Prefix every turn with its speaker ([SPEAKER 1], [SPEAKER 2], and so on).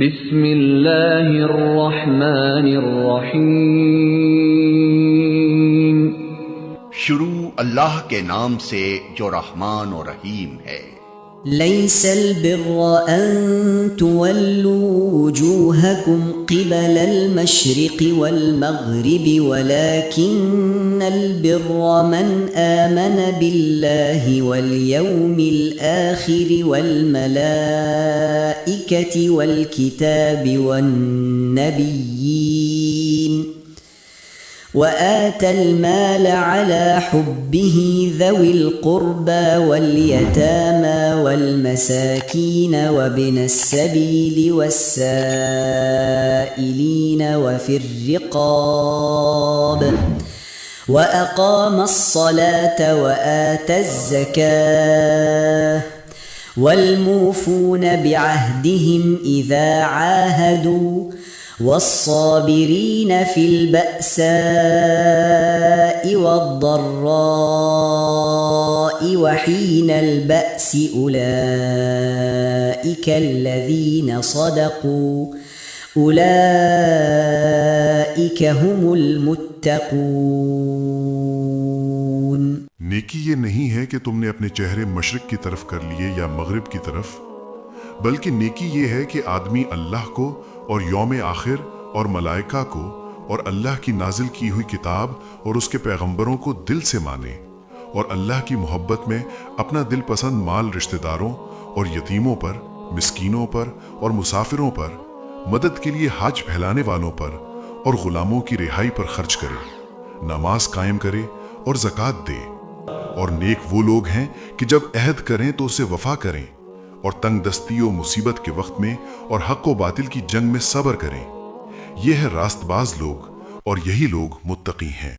[SPEAKER 1] بسم اللہ الرحمن الرحیم
[SPEAKER 2] شروع اللہ کے نام سے جو رحمان و رحیم ہے۔
[SPEAKER 3] ليس البر أن تولوا وجوهكم قبل المشرق والمغرب ولكن البر من آمن بالله واليوم الآخر والملائكة والكتاب والنبيين وآتى المال على حبه ذوي القربى واليتامى والمساكين وابن السبيل والسائلين وفي الرقاب وأقام الصلاة وآتى الزكاة والموفون بعهدهم إذا عاهدوا والصابرين في البأساء والضراء وحين البأس أولئك الذين صدقوا أولئك هم المتقون۔
[SPEAKER 4] نیکی یہ نہیں ہے کہ تم نے اپنے چہرے مشرق کی طرف کر لیے یا مغرب کی طرف، بلکہ نیکی یہ ہے کہ آدمی اللہ کو اور یوم آخر اور ملائکہ کو اور اللہ کی نازل کی ہوئی کتاب اور اس کے پیغمبروں کو دل سے مانے، اور اللہ کی محبت میں اپنا دل پسند مال رشتہ داروں اور یتیموں پر، مسکینوں پر اور مسافروں پر، مدد کے لیے ہاتھ پھیلانے والوں پر اور غلاموں کی رہائی پر خرچ کرے، نماز قائم کرے اور زکوٰۃ دے۔ اور نیک وہ لوگ ہیں کہ جب عہد کریں تو اسے وفا کریں، اور تنگ دستی و مصیبت کے وقت میں اور حق و باطل کی جنگ میں صبر کریں۔ یہ ہے راست باز لوگ، اور یہی لوگ متقی ہیں۔